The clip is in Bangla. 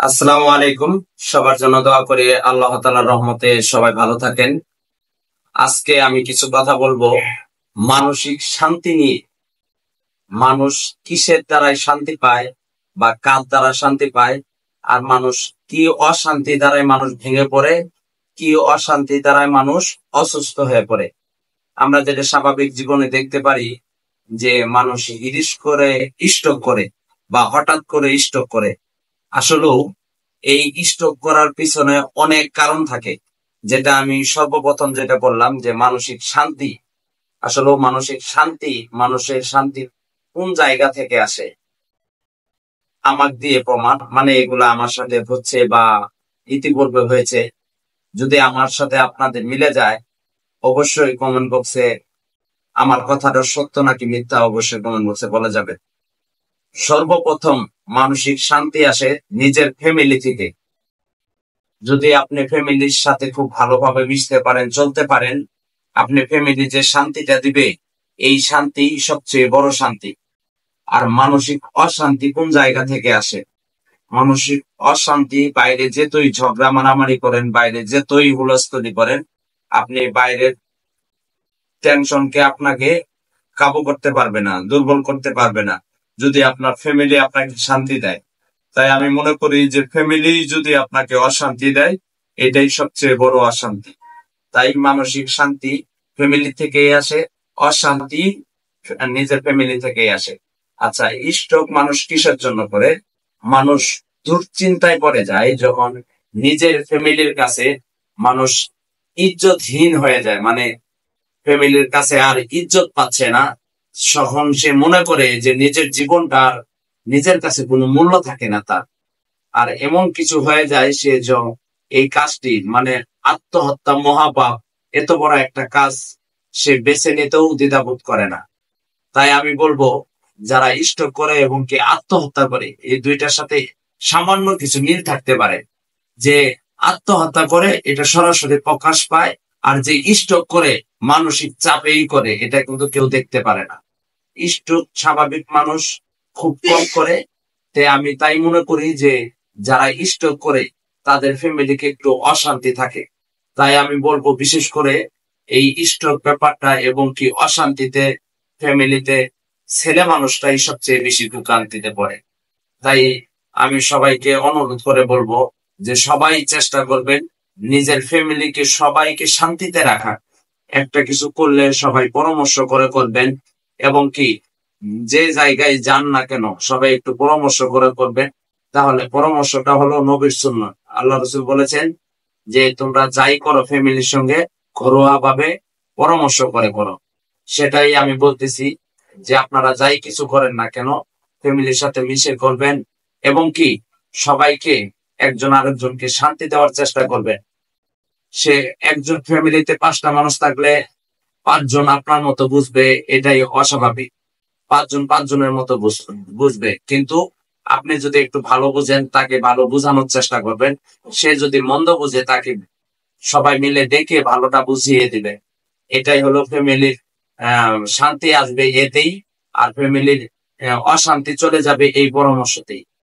আসসালামু আলাইকুম। সবার জন্য দোয়া করি আল্লাহ তাআলার রহমতে সবাই ভালো থাকেন। আজকে আমি কিছু কথা বলবো মানসিক শান্তি নিয়ে। মানুষ কিসের দ্বারাই শান্তি পায় বা কার দ্বারা শান্তি পায়, আর মানুষ কি অশান্তি দ্বারাই মানুষ ভেঙে পড়ে, কি অশান্তি দ্বারাই মানুষ অসুস্থ হয়ে পড়ে। আমরা যেটা স্বাভাবিক জীবনে দেখতে পারি যে মানুষ হিরিস করে স্ট্রোক করে বা হঠাৎ করে স্ট্রোক করে। আসলেও এই স্ট্রোক করার পিছনে অনেক কারণ থাকে, যেটা আমি সর্বপ্রথম যেটা বললাম যে মানসিক শান্তি। আসলে মানসিক শান্তি, মানুষের শান্তি কোন জায়গা থেকে আসে আমার দিয়ে প্রমাণ, মানে এগুলা আমার সাথে হচ্ছে বা ইতিপূর্বে হয়েছে। যদি আমার সাথে আপনাদের মিলে যায় অবশ্যই কমেন্ট বক্সে আমার কথাটা সত্য নাকি মিথ্যা অবশ্যই কমেন্ট বক্সে বলা যাবে। সর্বপ্রথম মানসিক শান্তি আসে নিজের ফ্যামিলি থেকে। যদি আপনি ফ্যামিলির সাথে খুব ভালোভাবে মিশতে পারেন, চলতে পারেন, আপনি ফ্যামিলি যে শান্তিটা দিবে এই শান্তি সবচেয়ে বড় শান্তি। আর মানসিক অশান্তি কোন জায়গা থেকে আসে? মানসিক অশান্তি বাইরে যেতই ঝগড়া মারামারি করেন, বাইরে যেতই হুলস্থুলি করেন, আপনি বাইরের টেনশনকে আপনাকে কাবু করতে পারবে না, দুর্বল করতে পারবে না, যদি আপনার ফ্যামিলি আপনাকে শান্তি দেয়। তাই আমি মনে করি যে ফ্যামিলি যদি আপনাকে অশান্তি দেয় এটাই সবচেয়ে বড় অশান্তি। তাই মানসিক শান্তি ফ্যামিলি থেকেই আসে, অশান্তি নিজের ফ্যামিলি থেকেই আসে। আচ্ছা, স্ট্রোক মানুষ কিসের জন্য করে? মানুষ দুশ্চিন্তায় পড়ে যায় যখন নিজের ফ্যামিলির কাছে মানুষ ইজ্জতহীন হয়ে যায়, মানে ফ্যামিলির কাছে আর ইজ্জত পাচ্ছে না। তখন সে মনে করে যে নিজের জীবনটার নিজের কাছে কোনো মূল্য থাকে না তার। আর এমন কিছু হয়ে যায় সে এই কাজটি, মানে আত্মহত্যা মহাপাপ, এত বড় একটা কাজ সে বেছে নিতেও দ্বিধাবোধ করে না। তাই আমি বলবো যারা স্ট্রোক করে এবং কি আত্মহত্যা করে এই দুইটার সাথে সামান্য কিছু মিল থাকতে পারে। যে আত্মহত্যা করে এটা সরাসরি প্রকাশ পায়, আর যে স্ট্রোক করে মানসিক চাপেই করে এটা কিন্তু কেউ দেখতে পারে না। স্ট্রোক স্বাভাবিক মানুষ খুব কম করে। আমি তাই মনে করি যে যারা স্ট্রোক করে তাদের ফ্যামিলিকে একটু অশান্তি থাকে। তাই আমি বলবো বিশেষ করে এই স্ট্রোক ব্যাপারটা এবং কি অশান্তিতে ফ্যামিলিতে ছেলে মানুষটাই সবচেয়ে বেশি ভোগান্তিতে পড়ে। তাই আমি সবাইকে অনুরোধ করে বলবো যে সবাই চেষ্টা করবেন নিজের ফ্যামিলিকে সবাইকে শান্তিতে রাখার। একটা কিছু করলে সবাই পরামর্শ করে করবেন, এবং কি যে জায়গায় যান না কেন সবাই একটু পরামর্শ করে করবেন। তাহলে পরামর্শটা হলো নবীর সুন্নাত। আল্লাহ রাসূল বলেছেন যে তোমরা যাই করো ফ্যামিলির সঙ্গে ঘরোয়া ভাবে পরামর্শ করে করো। সেটাই আমি বলতেছি যে আপনারা যাই কিছু করেন না কেন ফ্যামিলির সাথে মিশে করবেন, এবং কি সবাইকে একজন আরেকজনকে শান্তি দেওয়ার চেষ্টা করবেন। সে একজন ফ্যামিলিতে 5টা মানুষ থাকলে 5জন আপনার মতো বুঝবে, এটাই অস্বাভাবিক। 5জন 5জনের মতো বুঝবে, কিন্তু আপনি যদি একটু ভালো বুঝেন তাকে ভালো বোঝানোর চেষ্টা করবেন। সে যদি মন্দ বুঝে তাকে সবাই মিলে ডেকে ভালোটা বুঝিয়ে দিবে। এটাই হলো ফ্যামিলির শান্তি আসবে এতেই, আর ফ্যামিলির অশান্তি চলে যাবে এই পরামর্শতেই।